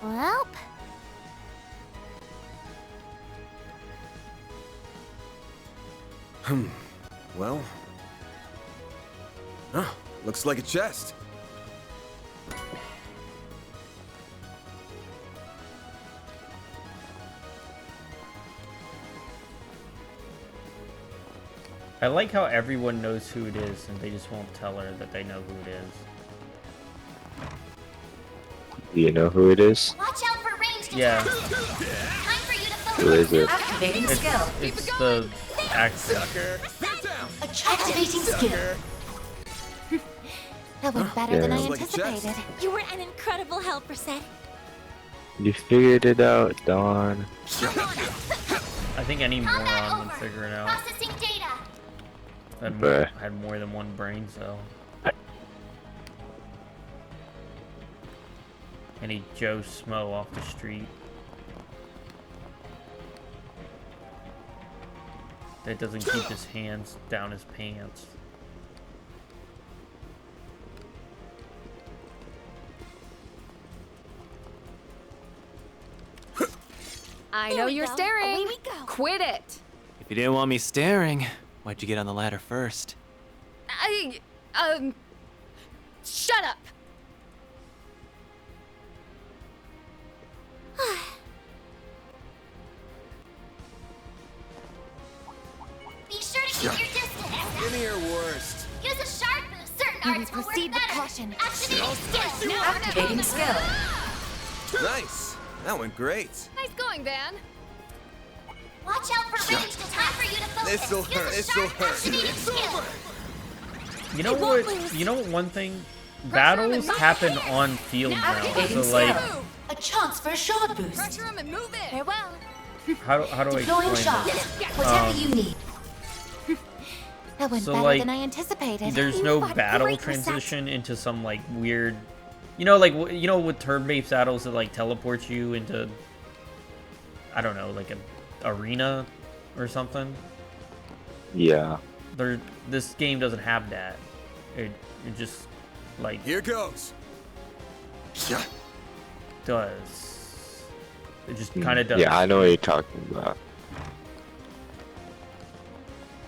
Well. Well. Oh, looks like a chest. I like how everyone knows who it is, and they just won't tell her that they know who it is. Do you know who it is? Watch out for ranged Yeah. attacks. Time for you to focus. Who is it? Activating skill. It's the actor. Activating skill. That went better than I Looks like a chest. anticipated. You were an incredible helper, Seth. You figured it out, Dawn. I think any moron would figure it out. Processing data. Had more than one brain cell. Any Joe Smo off the street that doesn't keep his hands down his pants. I There know we you're go. staring. Away we go. Quit it. If you didn't want me staring, why'd you get on the ladder first? Shut up. Be sure to keep your distance. Give me your worst. Use a sharp boost. Certain You arts will work proceed with better. caution. Activating skill. Activating skill. Nice. That went great. Nice going, Van. Watch out for ranged attacks. Time for you to focus. This'll Use hurt. a This'll sharp hurt. activating skill. You know It won't what? lose. You know what? One thing, battles happen on field now. Activating So like, skill. A chance for a shard boost. Pressure him and move it. Farewell. how do I Deploying explain shard. this? Whatever you need. That went So, better like, than I anticipated. There's no But battle great reset. transition into some like weird, you know, like with turn-based battles that like teleports you into, I don't know, like an arena or something. Yeah. This game doesn't have that. It just like Here goes. Yeah. does. It just kind of does. Yeah, I know what you're talking about.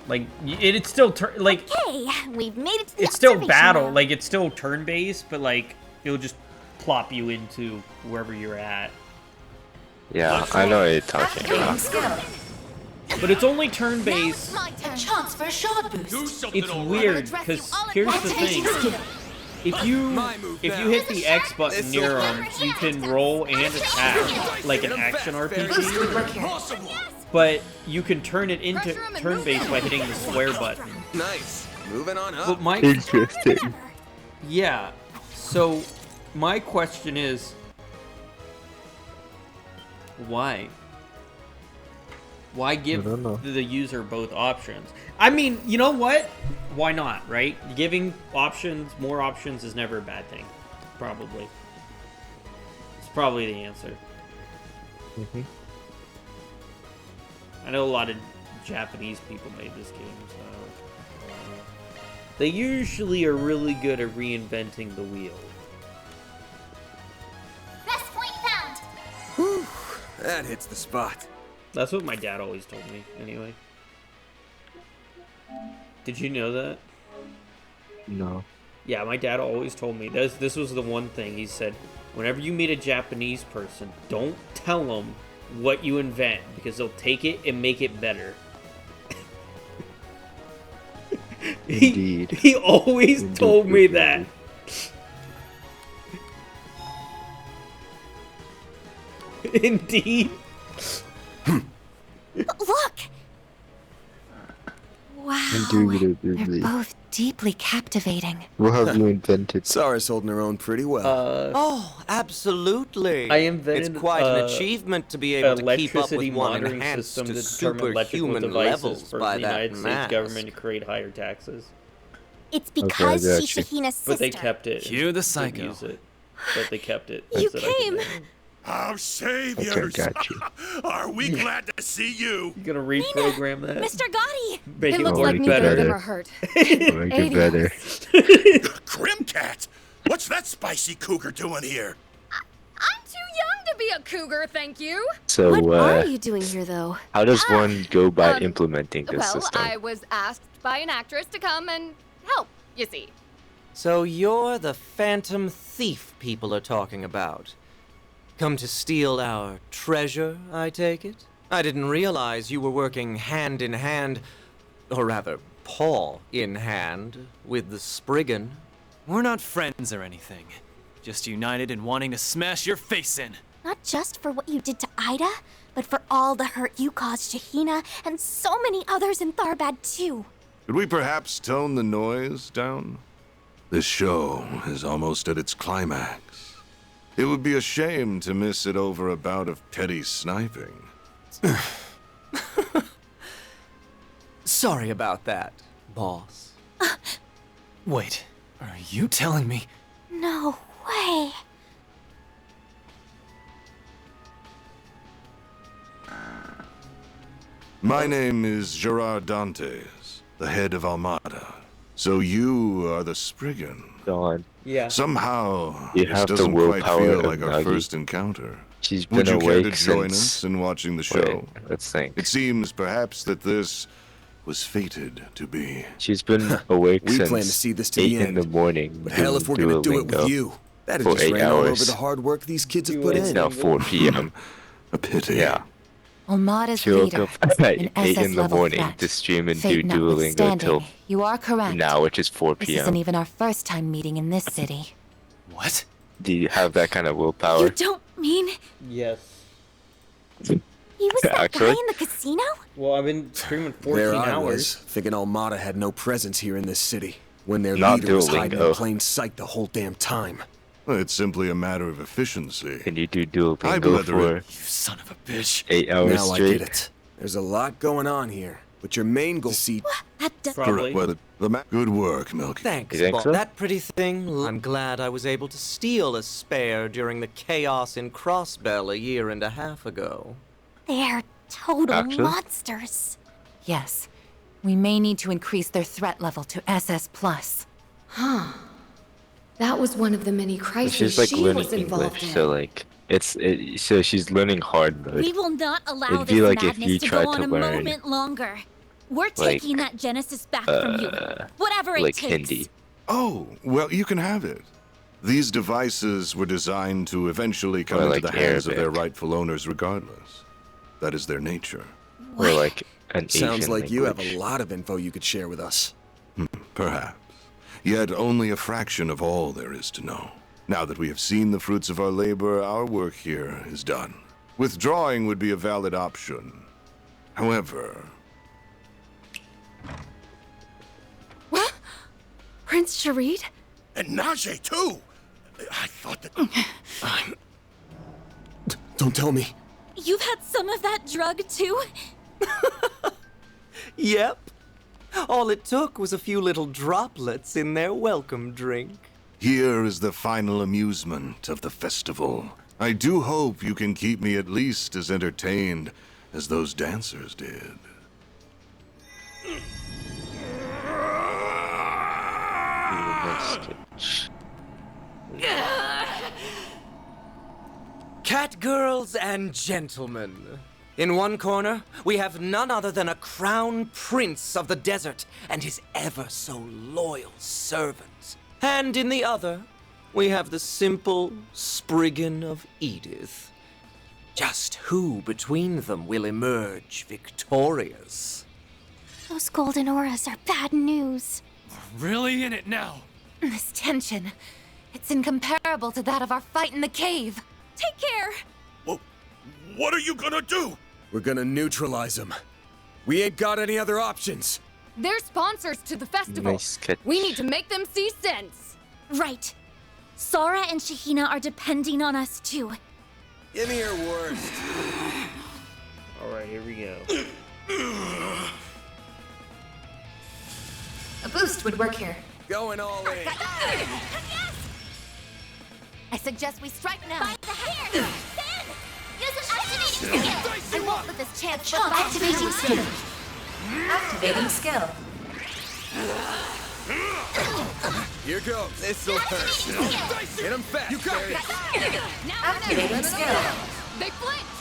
Like it's still like Okay, we've made it to the it's still observation battle. room. Like it's still turn-based, but like it'll just plop you into wherever you're at. Yeah, I know what you're talking Activating about. skill. But it's only Now turn-based. it's my A turn. chance for a shard boost. It's weird address because you all at here's the Activating thing: skill. if you My move if now. you hit the X button This'll near hurt. them, you can roll and attack like an action Good RPG. work here. But you can turn it into Pressure 'em and turn-based move by it. hitting the square button. Nice. Moving on But up. my Interesting. yeah, so my question is, why? Why give I don't know. the user both options? I mean, you know what? Why not, right? Giving options, more options is never a bad thing. Probably. It's probably the answer. Mhm. I know a lot of Japanese people made this game, so they usually are really good at reinventing the wheel. Best point found. Whew. That hits the spot. That's what my dad always told me, anyway. Did you know that? No. Yeah, my dad always told me this was the one thing he said. Whenever you meet a Japanese person, don't tell them what you invent because they'll take it and make it better. Indeed. He always Indeed, told me indeed. that. Indeed. Look! Wow. Indubitably. They're both deeply captivating. What have you invented? Sara's holding her own pretty well. Oh, absolutely. I invented It's quite an achievement to be able to keep up electricity with one monitoring enhanced system to to determine electrical superhuman devices levels for by the that United States mask. government to create higher taxes. It's Okay, because I got she's you. Shahina's sister. But they kept it. Cue the Didn't psycho. use it, but they kept it. You so that I could came. make it. Our saviors! Okay, got you. Are we glad to see you? You gonna reprogram that? Mr. Gotti! Make It it looks work like neither better. of them are hurt. Make it better. Grimcat! What's that spicy cougar doing here? I'm too young a cougar, thank you. So, What are you doing here, though? how does one go by implementing this Well, system? I was asked by an actress to come and help, you see. So you're the phantom thief people are talking about. Come to steal our treasure, I take it? I didn't realize you were working hand in hand, or rather, paw in hand, with the Spriggan. We're not friends or anything. Just united in wanting to smash your face in. Not just for what you did to Ida, but for all the hurt you caused Shahina and so many others in Tharbad too. Could we perhaps tone the noise down? This show is almost at its climax. It would be a shame to miss it over a bout of petty sniping. Sorry about that, boss. Wait, are you telling me? No way. My name is Gerard Dantes, the head of Armada. So you are the Spriggan. Dawn, Yeah. Somehow, You this have the doesn't quite willpower feel of like our Nagi. first encounter. she's been Would you care to awake join since... us in watching the show? Wait, let's think. It seems perhaps that this was fated to be. She's been awake We since plan to see this to 8 the in end. the morning. But hell if we're doing gonna do it with Duolingo. you. That'd For just 8 rain all over hours. the hard work these kids have put It's in. now 4 p.m. A pity. Yeah. Armada's She woke leader, up at an 8 in SS the level morning threat. to stream and do Fate Duolingo notwithstanding, till you are correct. now, which is 4 This p.m. isn't even our first time meeting in this city. What? Do you have that kind of willpower? You don't mean Yes. he was that Actually? guy in the casino? Well, I've been streaming 14 There I hours. was, thinking Almada had no presence here in this city, when their Not leader was hiding in Duolingo. plain sight the whole damn time. It's simply a matter of efficiency. Can you do I Duolingo blether for it. You son of a bitch. 8 hours Now I straight? get it. There's a lot going on here, but your main goal is to see That does Probably. Well, good work, Milky. Thanks, You think boss. so? That pretty thing. I'm glad I was able to steal a spare during the chaos in Crossbell a year and a half ago. They're total Actually? monsters. Yes, we may need to increase their threat level to SS+. That was one of the many But crises she's like she learning was involved English, in. so like so she's learning hard mode. We will not allow It'd this be like if madness you to tried go on to a learn, moment longer. We're like, taking that Genesis back from you. Whatever it like takes. Hindi. Oh, well, you can have it. These devices were designed to eventually come Or into like the hands of their Arabic. rightful owners regardless. That is their nature. Or like an Sounds Asian like you have language. a lot of info you could share with us. Perhaps. Yet only a fraction of all there is to know. Now that we have seen the fruits of our labor, our work here is done. Withdrawing would be a valid option. However, Prince Sharid? and Najee too. I thought that. Don't tell me. You've had some of that drug too? Yep. All it took was a few little droplets in their welcome drink. Here is the final amusement of the festival. I do hope you can keep me at least as entertained as those dancers did. Catgirls and gentlemen. In one corner, we have none other than a crown prince of the desert and his ever so loyal servant. And in the other, we have the simple Spriggan of Edith. Just who between them will emerge victorious? Those golden auras are bad news. Really in it now. This tension, it's incomparable to that of our fight in the cave. Take care! Well, what are you gonna do? We're gonna neutralize them. We ain't got any other options. They're sponsors to the festival. Nice catch. We need to make them see sense. Right. Sora and Shahina are depending on us too. Give me your worst. Alright, here we go. A boost would work here. Going all in. I suggest we strike now. By the hair! Finn! Use an activating skill! I won't let this chance slip by. Activating skill. Activating skill. Here goes. This'll hurt. Hit him fast. You got it. Activating skill. They flinched!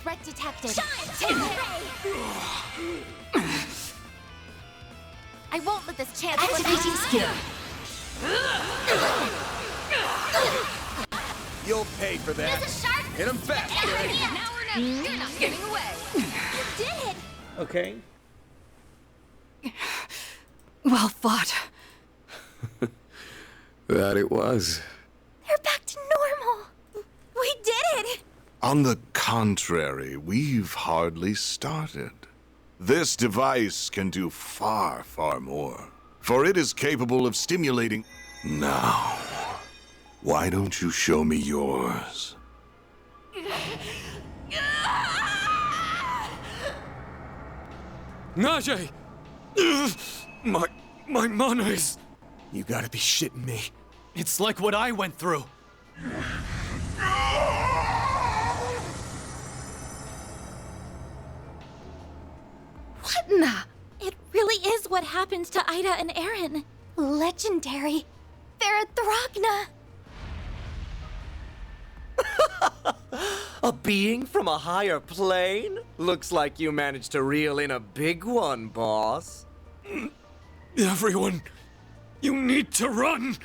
Threat detected. I won't let this chance slip. Activating skill. You'll pay for that. There's a shark! Hit him fast, Gary. Now or never, you're not getting away! You did! Okay. Well fought. That it was. They're back to normal. We did it! On the contrary, we've hardly started. This device can do far, far more. For it is capable of stimulating... Now, why don't you show me yours? Najee! My manners! You gotta be shitting me. It's like what I went through. What in the? It really is what happened to Ida and Aaron. Legendary. Theradragna. A being from a higher plane? Looks like you managed to reel in a big one, boss. Everyone, you need to run!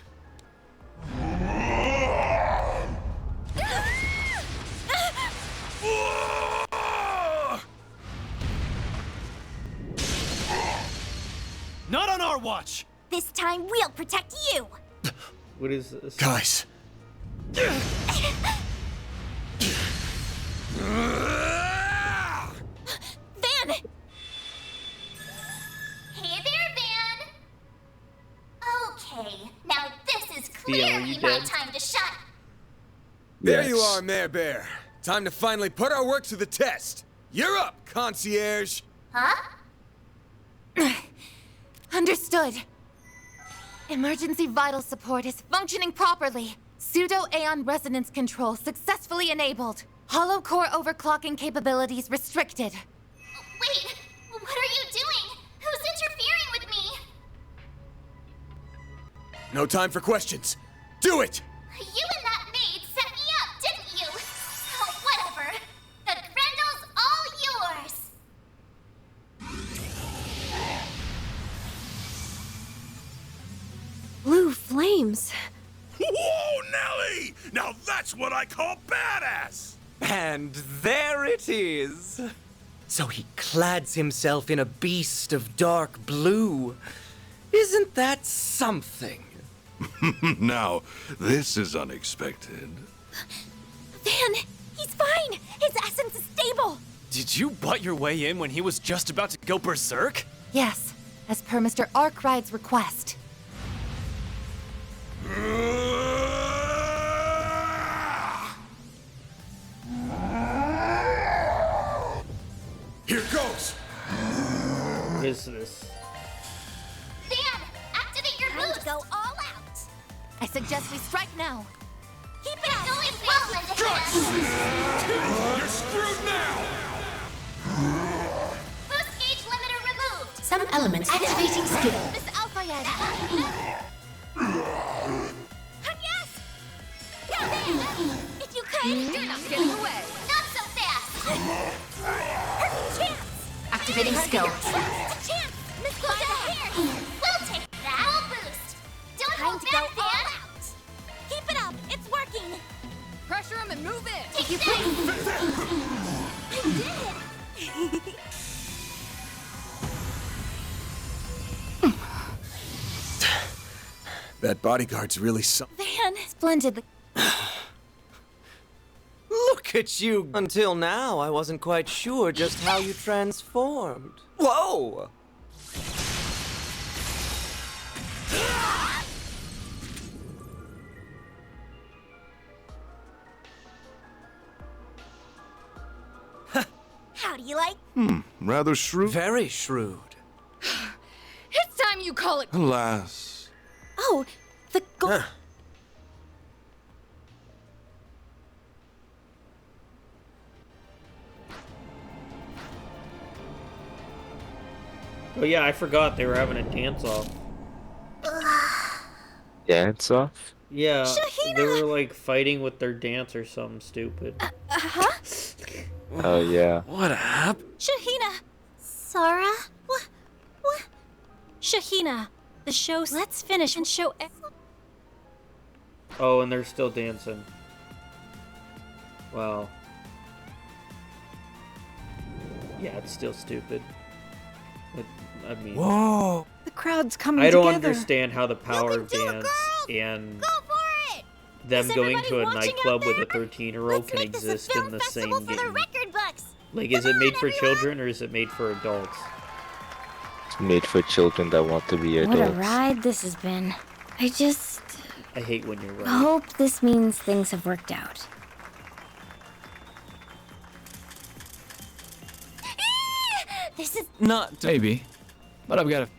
Not on our watch! This time we'll protect you. What is this? Guys. Van! Hey there, Van! Okay, now this is Theo, clearly you my dead? time to shine. There you are, Mare Bear. Time to finally put our work to the test. You're up, concierge. Huh? Understood. Emergency vital support is functioning properly. Pseudo-Aeon resonance control successfully enabled. Hollow core overclocking capabilities restricted. Wait, what are you doing? Who's interfering with me? No time for questions. Do it! You and that maid set me up, didn't you? Oh, whatever. The Grendel's all yours. Blue flames. Whoa, Nelly! Now that's what I call badass! And there it is. So he clads himself in a beast of dark blue. Isn't that something? Now, this is unexpected. Van, he's fine. His essence is stable. Did you butt your way in when he was just about to go berserk? Yes, as per Mr. Arkride's request. Here goes! What is this? Van, activate your Time to boost. go all out. I suggest we strike now. Keep it going well, Linda. You're screwed now! Boost gauge limiter removed. Some elements activating skill. Miss Alfayed! Yes! Yeah, Van! If you could. You're not getting away. Not so fast. Chance! Activating skill. Chance! Miss Clodagh here! We'll take that. Full boost. Don't Time hold to go back, all Van. out. Keep it up. It's working. Pressure him and move in. If you could. I did. That bodyguard's really something. Van. Splendidly. Look at you! Until now, I wasn't quite sure just how you transformed. Whoa! How do you like? Rather shrewd. Very shrewd. It's time you call it. Alas. Oh, the gold. Oh yeah, I forgot they were having a dance off. Dance off? Yeah, Shahina! they were like fighting with their dance or something stupid. Huh? Oh yeah. What happened? Shahina! Sarah? What? What? Shahina, the show. Let's finish and show. Oh, and they're still dancing. Wow. Yeah, it's still stupid. I mean, Whoa! The crowd's coming I don't together. understand how the power of dance and them going to a nightclub with a 13-year-old can exist in the same game. Like, is it made for children or is it made for adults? It's made for children that want to be What a adults. ride this has been. I hate when you're right. Hope this means things have worked out. This is. Not maybe, but I've got a.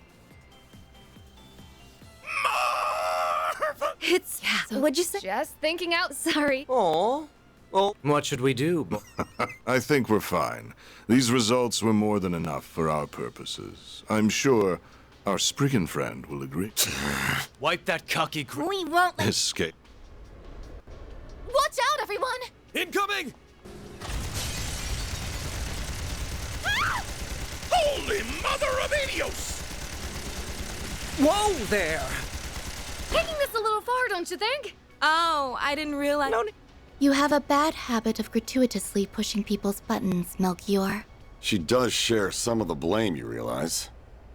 It's so what'd you say? Just thinking out. Sorry. Oh, well, what should we do? I think we're fine. These results were more than enough for our purposes. I'm sure our Spriggan friend will agree. Wipe that cocky grin. We won't let. Escape. Watch out, everyone! Incoming! Holy mother of Idios! Whoa there! Taking this a little far, don't you think? Oh, I didn't realize. No, You have a bad habit of gratuitously pushing people's buttons, Melchior. She does share some of the blame, you realize.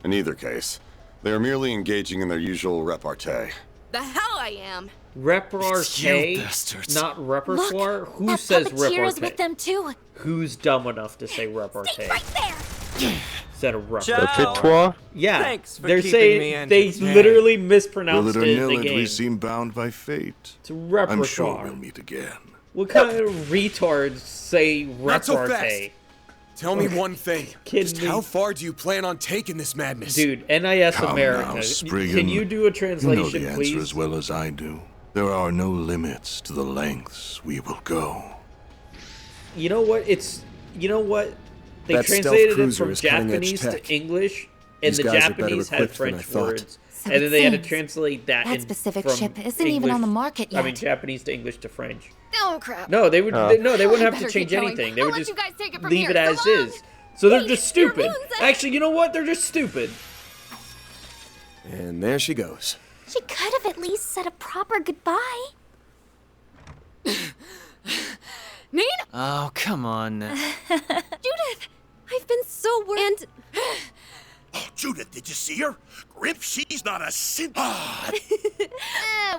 In either case, they are merely engaging in their usual repartee. The hell I am. Repartee, You bastards. not repertoire. Who That says puppeteer is with repartee? them too. Who's dumb enough to say repartee Right there. instead of repertoire? Ciao. Repertoire? Yeah, Thanks for they're keeping saying me they entertained. literally Will mispronounced it or it in nill the it, game. we seem bound by fate. It's repertoire. I'm sure we'll meet again. What kind of retards say Not so repartee? Tell me one thing. Kidding Just me? how far do you plan on taking this madness? Dude, NIS Come America. now, Spriggan. Can you do a You know translation, the answer please? as well as I do. There are no limits to the lengths we will go. You know what? You know what? They That stealth translated it cruiser from is cutting-edge Japanese to tech. English, and These the guys are better Japanese had equipped than I French thought. words. So And then they had to it seems translate that that in, specific from ship isn't even English- on the market I mean, yet. Japanese to English to French. Oh crap. No, they would. Oh. No, they wouldn't have to Better change keep going. anything. They I'll would let just you guys take it from leave here. it as So long. is. So they're Wait, just your stupid. moon's up. Actually, you know what? They're just stupid. And there she goes. She could have at least said a proper goodbye. Nina! Oh, come on. Judith, I've been so worried. And Oh, Judith, did you see her? Grimp, she's not a sin.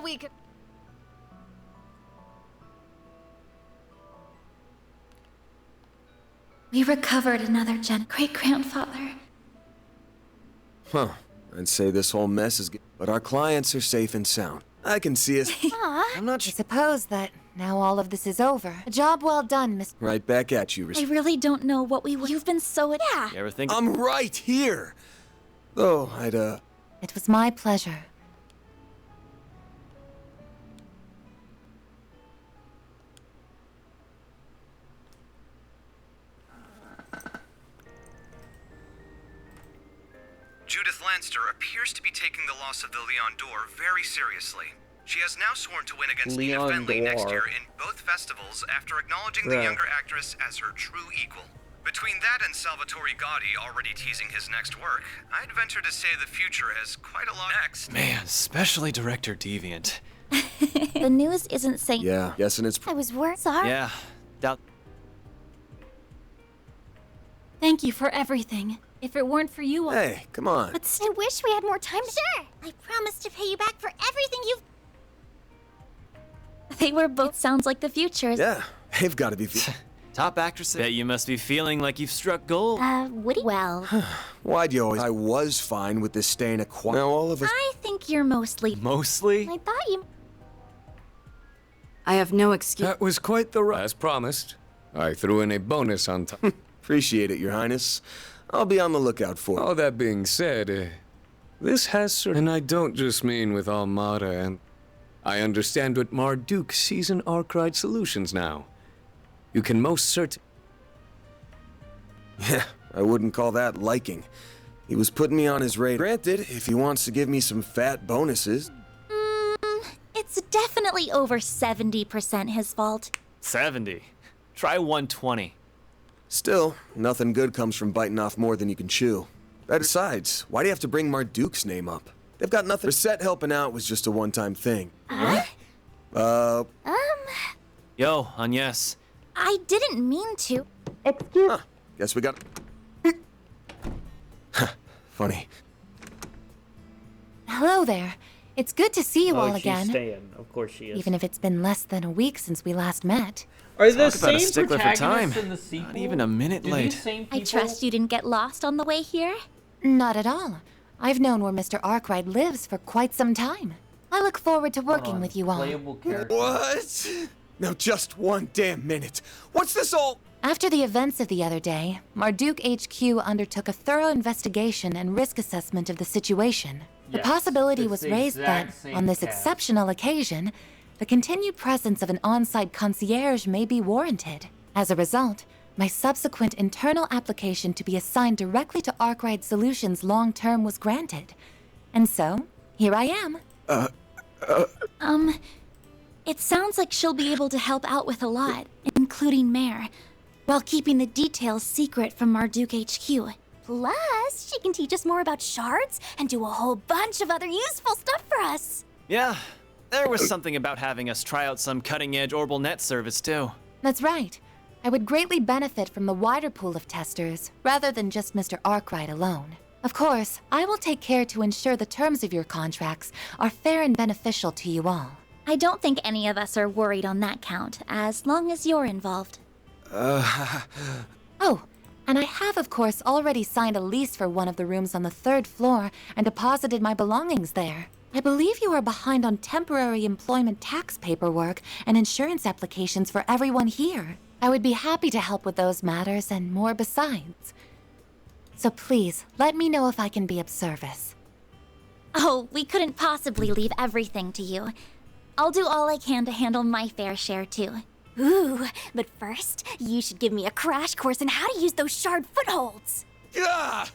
We could. We recovered another great-grandfather. Huh. I'd say this whole mess is good, but our clients are safe and sound. I can see us I'm not sure. I suppose that now all of this is over. A job well done, Miss. right back at you. I really don't know what we would. You've been so. Yeah. You ever think? I'm right here. Though, It was my pleasure. Judith Lanster appears to be taking the loss of the Leon d'Or very seriously. She has now sworn to win against Tina Leon Fenley next d'Or. year in both festivals after acknowledging the Right. younger actress as her true equal. Between that and Salvatore Gotti already teasing his next work, I'd venture to say the future has quite a lot next. Man, especially Director Deviant. The news isn't saying. yeah, guessing it's. I was worried. Sorry. Yeah, doubt. Thank you for everything. If it weren't for you, Hey, come on. But I wish we had more time. Sure, I promise to pay you back for everything you've. They were both. Sounds like the future. Yeah, they've got to be. Top actress. Bet you must be feeling like you've struck gold. Woody. Well, Why'd you always? I was fine with this staying a quiet. Now all of us. I think you're mostly. Mostly? I thought you. I have no excuse. That was quite the ride. As promised, I threw in a bonus on top. Appreciate it, Your Highness. I'll be on the lookout for it. All that being said, this has and I don't just mean with Armada, and I understand what Marduk sees in Arkride Solutions now. You can most certain. Yeah, I wouldn't call that liking. He was putting me on his radar. Granted, if he wants to give me some fat bonuses. It's definitely over 70% his fault. 70. Try 120. Still, nothing good comes from biting off more than you can chew. Besides, why do you have to bring Marduk's name up? They've got nothing. Reset helping out was just a one-time thing. Yo, Agnes. I didn't mean to. Huh, guess we got... Funny. Hello there. It's good to see you all she's again. staying. Of course she is. Even if it's been less than a week since we last met. Are the Talk about a same stickler for time. protagonists in the sequel? Not even a minute Do late. these same I people- trust you didn't get lost on the way here? Not at all. I've known where Mr. Arkwright lives for quite some time. I look forward to working with you all. Playable characters. What? Now just one damn minute. What's this all... After the events of the other day, Marduk HQ undertook a thorough investigation and risk assessment of the situation. The Yes, possibility it's was the raised that, exact same on this cast. exceptional occasion, the continued presence of an on-site concierge may be warranted. As a result, my subsequent internal application to be assigned directly to Arkwright Solutions long-term was granted. And so, here I am. It sounds like she'll be able to help out with a lot, including Mare, while keeping the details secret from Marduk HQ. Plus, she can teach us more about shards and do a whole bunch of other useful stuff for us. Yeah, there was something about having us try out some cutting-edge orbital net service, too. That's right. I would greatly benefit from the wider pool of testers, rather than just Mr. Arkwright alone. Of course, I will take care to ensure the terms of your contracts are fair and beneficial to you all. I don't think any of us are worried on that count, as long as you're involved. Oh, and I have, of course, already signed a lease for one of the rooms on the 3rd floor and deposited my belongings there. I believe you are behind on temporary employment tax paperwork and insurance applications for everyone here. I would be happy to help with those matters and more besides. So please, let me know if I can be of service. Oh, we couldn't possibly leave everything to you. I'll do all I can to handle my fair share, too. Ooh, but first, you should give me a crash course on how to use those shard footholds. Gah!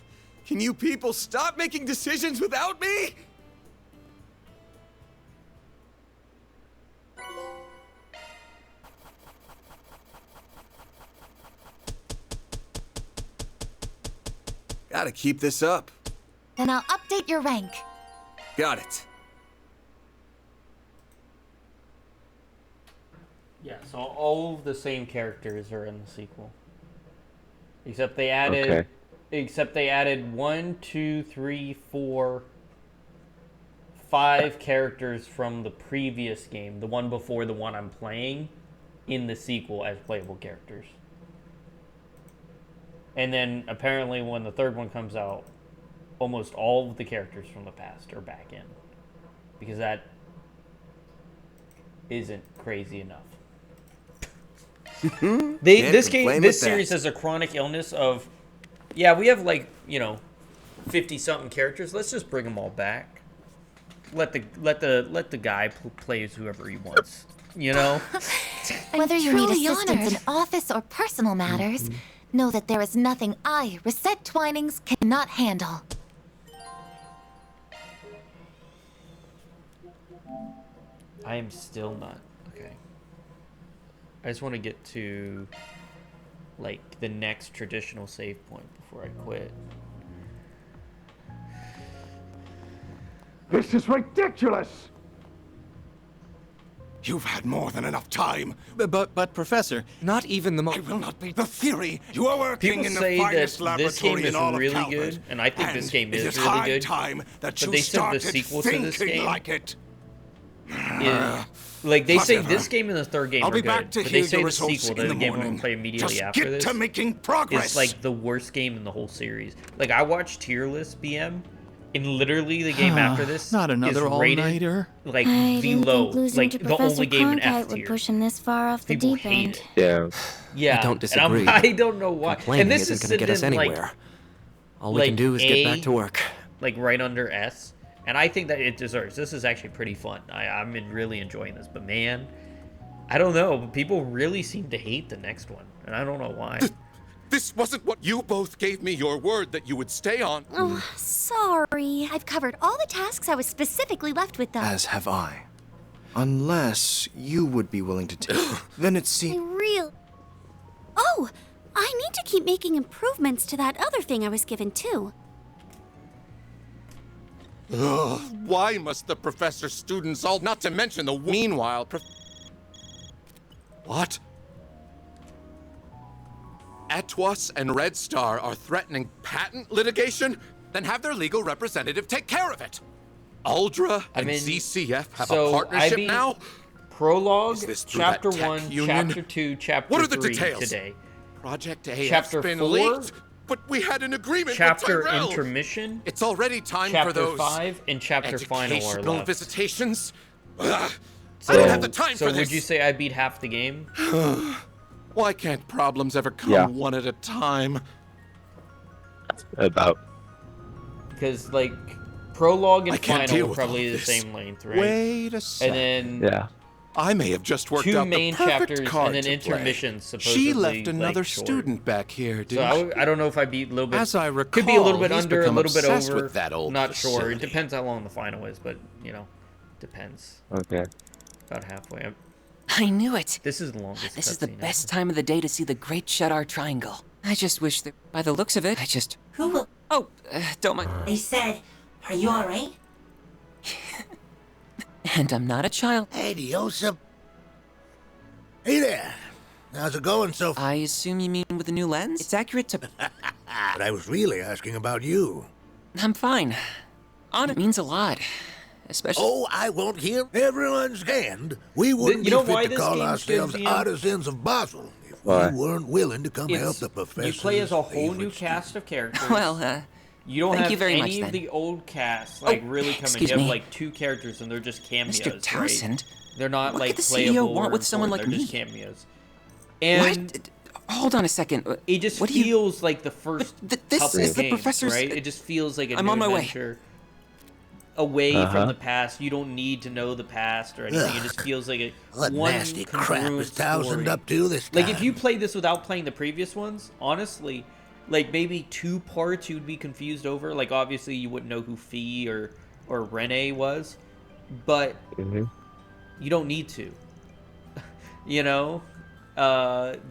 Can you people stop making decisions without me? Gotta keep this up. Then I'll update your rank. Got it. Yeah, so all of the same characters are in the sequel. Except they added except they added 1, 2, 3, 4, 5 characters from the previous game, the one before the one I'm playing, in the sequel as playable characters. And then apparently when the third one comes out, almost all of the characters from the past are back in. Because that isn't crazy enough. This series has a chronic illness of, yeah, we have like, 50-something characters. Let's just bring them all back. Let the guy play as whoever he wants. Whether you need assistance in office or personal matters, know that there is nothing I, Reset Twinings, cannot handle. I am still not. Okay. I just want to get to, like, the next traditional save point before I quit. This is ridiculous! You've had more than enough time. But Professor... Not even the I will not be the theory. You are working People in the say finest that this game laboratory is in all really of Calvert. good, and I think this game it is is really high good. time that But you they said the started sequel to this thinking game like it. Like, they say Whatever. this game and the third game I'll are be good, back to but hear they say your the results sequel, in the the game we're morning. gonna play immediately Just after get this, to making progress. is like the worst game in the whole series. Like, I watched Tier List BM, and literally the game after this Not another is rated all-nighter. like I the didn't low, think losing like to the Professor only game in Cronkite F would tier. push him this far off the People deep hate end. it. Yeah. Yeah, I don't and disagree. I don't know why. Complaining And this isn't is gonna get us sitting, like, anywhere. All we can do is get back to work. Like right under S, and I think that it deserves. This is actually pretty fun. I'm really enjoying this, but man, I don't know. People really seem to hate the next one, and I don't know why. This wasn't what you both gave me your word that you would stay on. Oh, sorry. I've covered all the tasks I was specifically left with, though. As have I. Unless you would be willing to take it. Then it I seems... real. Oh, I need to keep making improvements to that other thing I was given too. Ugh, why must the professor's students all, not to mention the... Meanwhile, What? Etwas and Red Star are threatening patent litigation? Then have their legal representative take care of it. Uldra and ZCF have a partnership now? Prologue, Is this through Chapter that tech 1, union? Chapter 2, Chapter What are the 3 details? today. Project A Chapter has been 4, leaked, but we had an agreement Chapter with Tyrell. Intermission, It's already time Chapter for those 5, and Chapter Final are educational left. visitations. Ugh, So, I don't have the time so for this. would you say I beat half the game? Why can't problems ever come Yeah. one at a time? About. Because, like, Prologue I and can't Final deal are with probably all the this. same length, right? Wait a sec. And then Yeah. I may have just worked two out main the perfect chapters card and then to play. intermissions supposedly. She left another like, short. student back here, So didn't I don't know if I beat a little bit. As I recall, could be a little bit he's under, a become little bit obsessed over. with that old Not sure. It facility. depends how long the final is, but you know, depends. Okay. About halfway. I knew it. This is the longest. This is the cutscene best time of the day to see the Great Shadar Triangle. I just wish that, by the looks of it, Who will? Oh, don't mind. They said, are you alright? And I'm not a child. Hey, Diosa. Hey there. How's it going so far? I assume you mean with the new lens? It's accurate to... But I was really asking about you. I'm fine. It means a lot. Especially... Oh, I won't hear everyone's hand. We wouldn't You know be why fit to this call game ourselves gives me- artisans of Basel if Why? we weren't willing to come help It's, the professor. you play as a whole new cast of characters. Well, you don't thank have you very any much, of then. the old cast like really coming. excuse You have me. like 2 characters and they're just cameos. Mr. Townsend, right? They're not what like could the playable CEO want or with someone important, like they're me? just cameos. And What? Hold on a second. it just What do you- feels like the first this couple is the games, professor's- right? It just feels like a I'm new on my way. adventure. Away Uh-huh. from the past, you don't need to know the past or anything. It just feels like a What one nasty crap congruent is Townsend story. up to this time? Like if you played this without playing the previous ones, honestly, like maybe 2 parts you'd be confused over. Like obviously you wouldn't know who Fee or Renee was, but you don't need to. You know,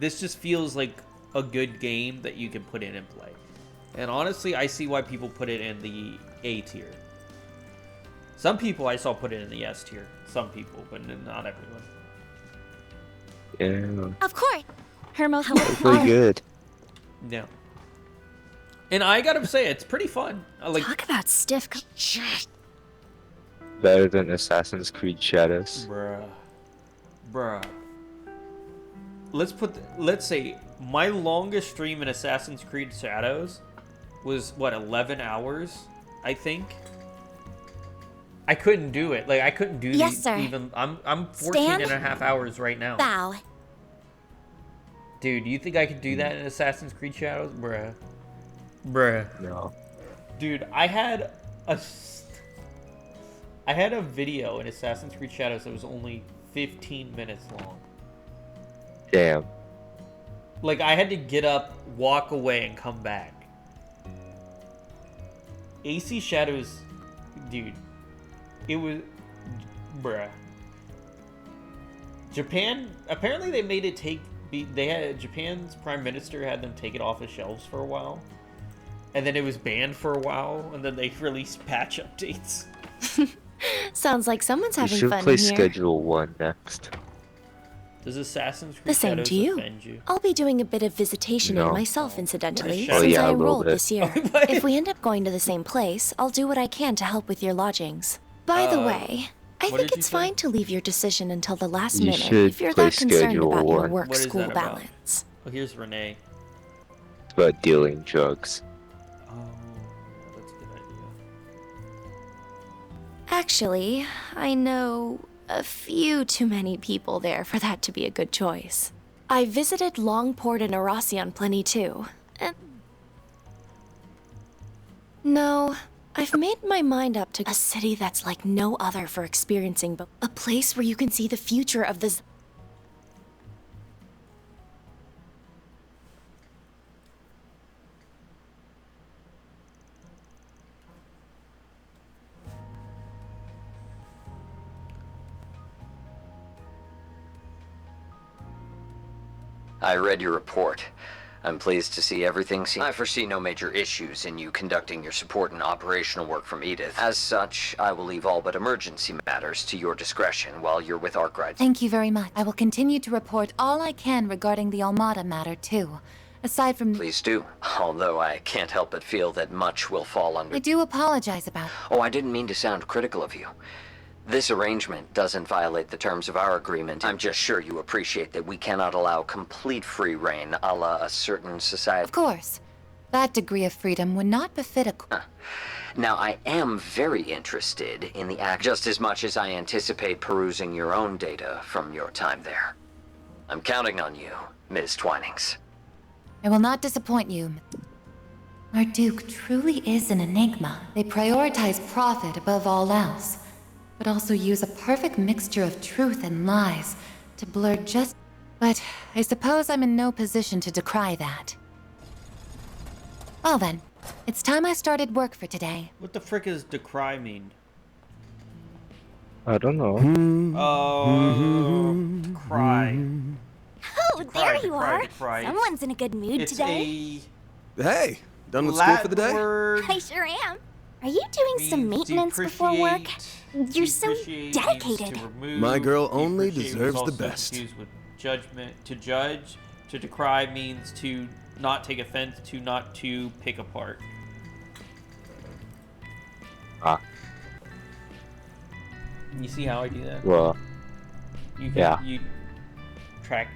this just feels like a good game that you can put in and play. And honestly, I see why people put it in the A tier. Some people I saw put it in the S tier. Some people, but not everyone. Yeah. Of course. Hermo, That's pretty good. No. And I gotta say, it's pretty fun. Like Talk about stiff. Better than Assassin's Creed Shadows. Bruh. Let's say my longest stream in Assassin's Creed Shadows was what 11 hours, I think. I couldn't do it. Like I couldn't do Yes, sir. even I'm 14 Stand. and a half hours right now. Bow. Dude, do you think I could do that in Assassin's Creed Shadows? Bruh. No. Dude, I had a video in Assassin's Creed Shadows that was only 15 minutes long. Damn. Like, I had to get up, walk away, and come back. AC Shadows, dude, it was... Bruh. Japan, apparently they made it Japan's prime minister had them take it off the shelves for a while. And then it was banned for a while, and then they released patch updates. Sounds like someone's We having should fun play in here. Schedule 1 next. Does Assassin's Creed The same Shadows to you. offend you? I'll be doing a bit of visitation No. myself, incidentally, Oh, since yeah, I a little enrolled bit. this year. If we end up going to the same place, I'll do what I can to help with your lodgings. By the way, I what think did you it's say? fine to leave your decision until the last You minute should if you're play that concerned Schedule about your 1. What is work-school that about? balance. Oh, here's Renee. It's about dealing drugs. Oh, that's a good idea. Actually, I know a few too many people there for that to be a good choice. I visited Longport and Arasion plenty too. And no, I've made my mind up to a city that's like no other for experiencing, but a place where you can see the future of the I read your report. I'm pleased to see everything seems... I foresee no major issues in you conducting your support and operational work from Edith. As such, I will leave all but emergency matters to your discretion while you're with Arkwright. Thank you very much. I will continue to report all I can regarding the Almada matter, too. Aside from... Please do. Although I can't help but feel that much will fall under... I do apologize about... Oh, I didn't mean to sound critical of you. This arrangement doesn't violate the terms of our agreement. I'm just sure you appreciate that we cannot allow complete free reign a la a certain society. Of course. That degree of freedom would not befit a... Now, I am very interested in the act just as much as I anticipate perusing your own data from your time there. I'm counting on you, Ms. Twinings. I will not disappoint you. Our Duke truly is an enigma. They prioritize profit above all else, but also use a perfect mixture of truth and lies to blur just... But I suppose I'm in no position to decry that. Well then, it's time I started work for today. What the frick does decry mean? I don't know. Oh, cry. Oh, there you are. Someone's in a good mood It's today. Hey, done with school for the day? I sure am. Are you doing some maintenance before work? You're so dedicated. My girl only Depreciate deserves was the also best. confused with judgment. To judge, to decry means to not take offense, to not to pick apart. Ah. You see how I do that? Well, you can, yeah. You track.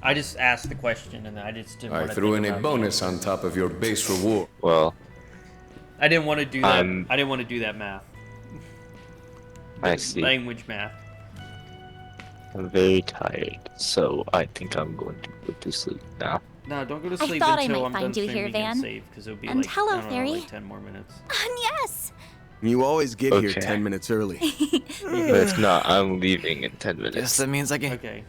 I just asked the question and I just didn't I want to threw think in a about bonus on top of your base reward. Well, I didn't want to do that. I didn't want to do that math. I see. Language math. I'm very tired, so I think I'm going to go to sleep now. No, don't go to I sleep thought I until might I'm find done you here, streaming and Van. save, because it'll be And like, hello, I don't know, Fairy. like 10 more minutes. Yes. You always get here Okay. 10 minutes early. But it's not. I'm leaving in 10 minutes. Guess that means I can... Okay.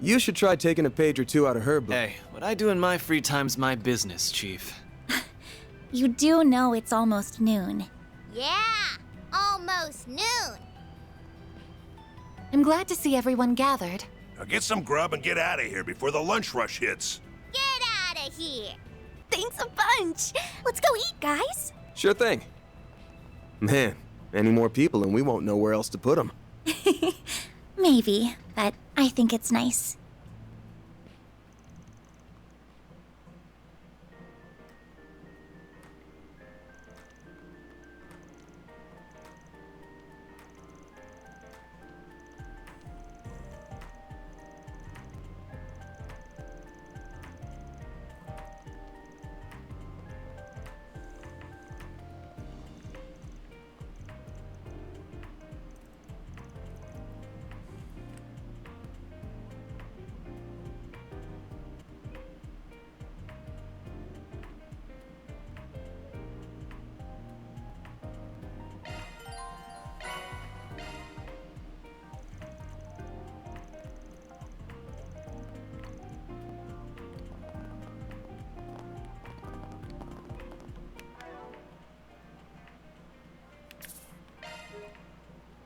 You should try taking a page or two out of her book. Hey, what I do in my free time's my business, Chief. You do know it's almost noon. Yeah, almost noon. I'm glad to see everyone gathered. Now get some grub and get out of here before the lunch rush hits. Get out of here. Thanks a bunch. Let's go eat, guys. Sure thing. Man, any more people and we won't know where else to put them. Maybe, but I think it's nice.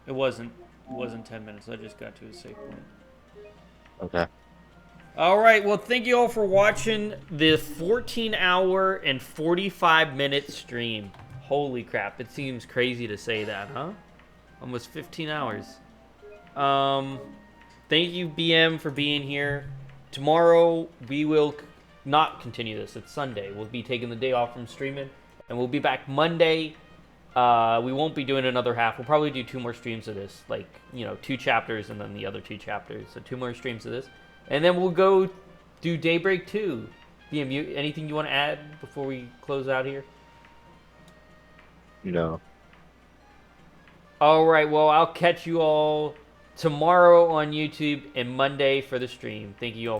It wasn't 10 minutes. I just got to a safe point. Okay. All right. Well, thank you all for watching the 14-hour and 45-minute stream. Holy crap. It seems crazy to say that, huh? Almost 15 hours. Thank you, BM, for being here. Tomorrow, we will not continue this. It's Sunday. We'll be taking the day off from streaming, and we'll be back Monday. We won't be doing another half. We'll probably do 2 more streams of this, like, 2 chapters and then the other 2 chapters. So 2 more streams of this, and then we'll go do Daybreak 2. BM, anything you want to add before we close out here? No. All right. Well, I'll catch you all tomorrow on YouTube and Monday for the stream. Thank you all.